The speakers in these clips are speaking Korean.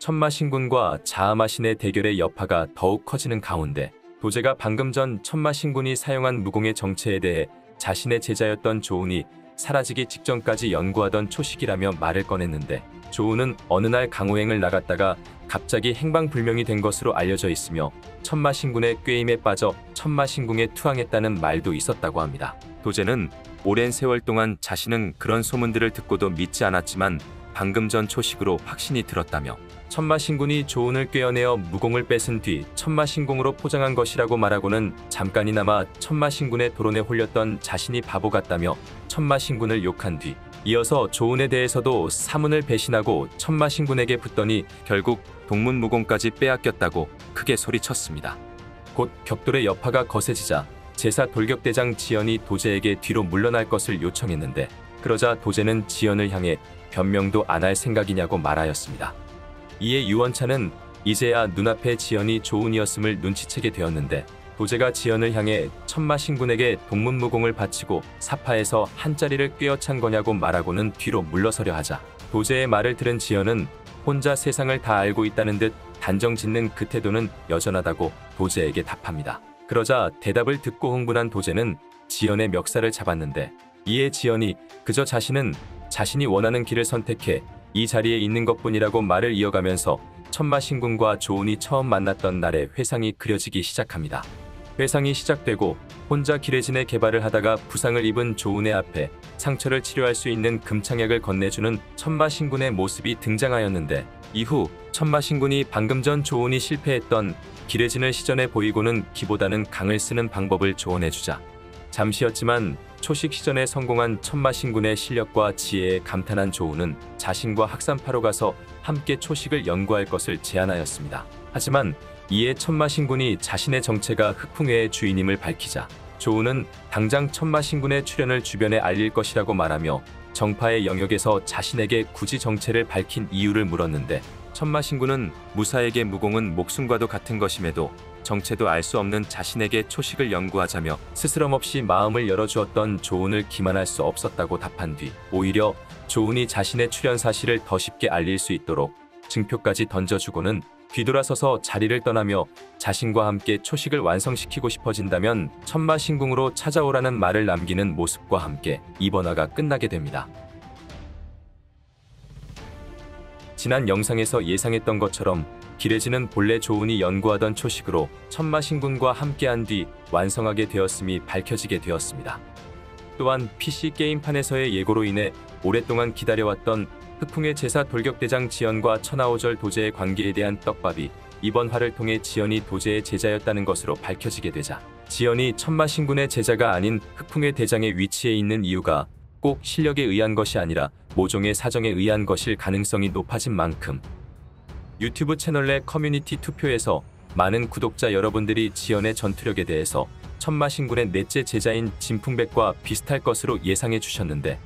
천마신군과 자아마신의 대결의 여파가 더욱 커지는 가운데 도제가 방금 전 천마신군이 사용한 무공의 정체에 대해 자신의 제자였던 조운이 사라지기 직전까지 연구하던 초식이라며 말을 꺼냈는데, 조운은 어느 날 강호행을 나갔다가 갑자기 행방불명이 된 것으로 알려져 있으며 천마신군의 꾀임에 빠져 천마신궁에 투항했다는 말도 있었다고 합니다. 도제는 오랜 세월 동안 자신은 그런 소문들을 듣고도 믿지 않았지만 방금 전 초식으로 확신이 들었다며, 천마신군이 조운을 꿰어내어 무공을 뺏은 뒤 천마신궁으로 포장한 것이라고 말하고는 잠깐이나마 천마신군의 도론에 홀렸던 자신이 바보 같다며 천마신군을 욕한 뒤 이어서 조운에 대해서도 사문을 배신하고 천마신군에게 붙더니 결국 동문무공까지 빼앗겼다고 크게 소리쳤습니다. 곧 벽돌의 여파가 거세지자 제사 돌격대장 지연이 도제에게 뒤로 물러날 것을 요청했는데, 그러자 도제는 지연을 향해 변명도 안 할 생각이냐고 말하였습니다. 이에 유원찬은 이제야 눈앞에 지연이 조운이었음을 눈치채게 되었는데, 도제가 지연을 향해 천마신군에게 동문무공을 바치고 사파에서 한 자리를 꿰어찬 거냐고 말하고는 뒤로 물러서려 하자, 도제의 말을 들은 지연은 혼자 세상을 다 알고 있다는 듯 단정짓는 그 태도는 여전하다고 도제에게 답합니다. 그러자 대답을 듣고 흥분한 도제는 지연의 멱살을 잡았는데, 이에 지연이 그저 자신은 자신이 원하는 길을 선택해 이 자리에 있는 것뿐이라고 말을 이어가면서 천마신군과 조운이 처음 만났던 날의 회상이 그려지기 시작합니다. 회상이 시작되고 혼자 기레진의 개발을 하다가 부상을 입은 조운의 앞에 상처를 치료할 수 있는 금창약을 건네주는 천마신군의 모습이 등장하였는데, 이후 천마신군이 방금 전 조운이 실패했던 기레진을 시전해 보이고는 기보다는 강을 쓰는 방법을 조언해주자, 잠시였지만 초식 시전에 성공한 천마신군의 실력과 지혜에 감탄한 조운은 자신과 학산파로 가서 함께 초식을 연구할 것을 제안하였습니다. 하지만 이에 천마신군이 자신의 정체가 흑풍회의 주인임을 밝히자, 조운은 당장 천마신군의 출현을 주변에 알릴 것이라고 말하며 정파의 영역에서 자신에게 굳이 정체를 밝힌 이유를 물었는데, 천마신군은 무사에게 무공은 목숨과도 같은 것임에도 정체도 알 수 없는 자신에게 초식을 연구하자며 스스럼없이 마음을 열어주었던 조운을 기만할 수 없었다고 답한 뒤 오히려 조운이 자신의 출현 사실을 더 쉽게 알릴 수 있도록 증표까지 던져주고는 뒤돌아서서 자리를 떠나며 자신과 함께 초식을 완성시키고 싶어진다면 천마신궁으로 찾아오라는 말을 남기는 모습과 함께 이번화가 끝나게 됩니다. 지난 영상에서 예상했던 것처럼 기레진은 본래 조운이 연구하던 초식으로 천마신군과 함께한 뒤 완성하게 되었음이 밝혀지게 되었습니다. 또한 PC 게임판에서의 예고로 인해 오랫동안 기다려왔던 흑풍의 제사 돌격대장 지연과 천하오절 도제의 관계에 대한 떡밥이 이번 화를 통해 지연이 도제의 제자였다는 것으로 밝혀지게 되자, 지연이 천마신군의 제자가 아닌 흑풍의 대장의 위치에 있는 이유가 꼭 실력에 의한 것이 아니라 모종의 사정에 의한 것일 가능성이 높아진 만큼 유튜브 채널 내 커뮤니티 투표에서 많은 구독자 여러분들이 지연의 전투력에 대해서 천마신군의 넷째 제자인 진풍백과 비슷할 것으로 예상해 주셨는데,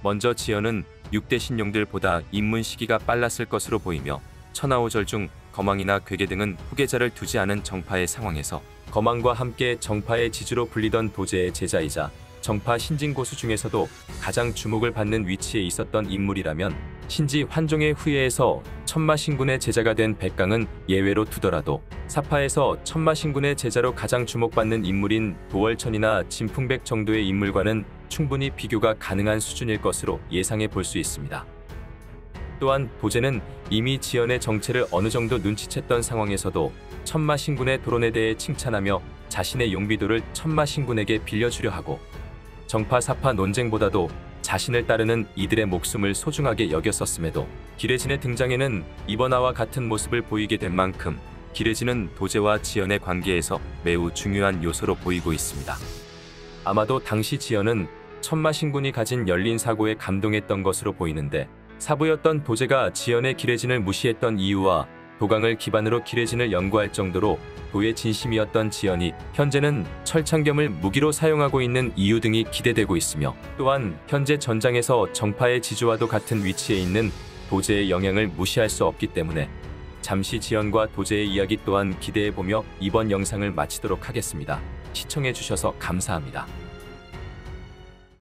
먼저 지연은 6대 신용들보다 입문 시기가 빨랐을 것으로 보이며 천하오절 중 거망이나 괴계 등은 후계자를 두지 않은 정파의 상황에서 거망과 함께 정파의 지주로 불리던 도제의 제자이자 정파 신진고수 중에서도 가장 주목을 받는 위치에 있었던 인물이라면, 신지 환종의 후예에서 천마신군의 제자가 된 백강은 예외로 두더라도 사파에서 천마신군의 제자로 가장 주목받는 인물인 도월천이나 진풍백 정도의 인물과는 충분히 비교가 가능한 수준일 것으로 예상해 볼 수 있습니다. 또한 도제는 이미 지연의 정체를 어느 정도 눈치챘던 상황에서도 천마신군의 도론에 대해 칭찬하며 자신의 용비도를 천마신군에게 빌려주려 하고, 정파 사파 논쟁보다도 자신을 따르는 이들의 목숨을 소중하게 여겼었음에도 기레진의 등장에는 이번화와 같은 모습을 보이게 된 만큼 기레진은 도제와 지연의 관계에서 매우 중요한 요소로 보이고 있습니다. 아마도 당시 지연은 천마신군이 가진 열린 사고에 감동했던 것으로 보이는데, 사부였던 도제가 지연의 기레진을 무시했던 이유와 도강을 기반으로 기레진을 연구할 정도로 도의 진심이었던 지연이 현재는 철창겸을 무기로 사용하고 있는 이유 등이 기대되고 있으며, 또한 현재 전장에서 정파의 지주와도 같은 위치에 있는 도제의 영향을 무시할 수 없기 때문에 잠시 지연과 도제의 이야기 또한 기대해보며 이번 영상을 마치도록 하겠습니다. 시청해주셔서 감사합니다.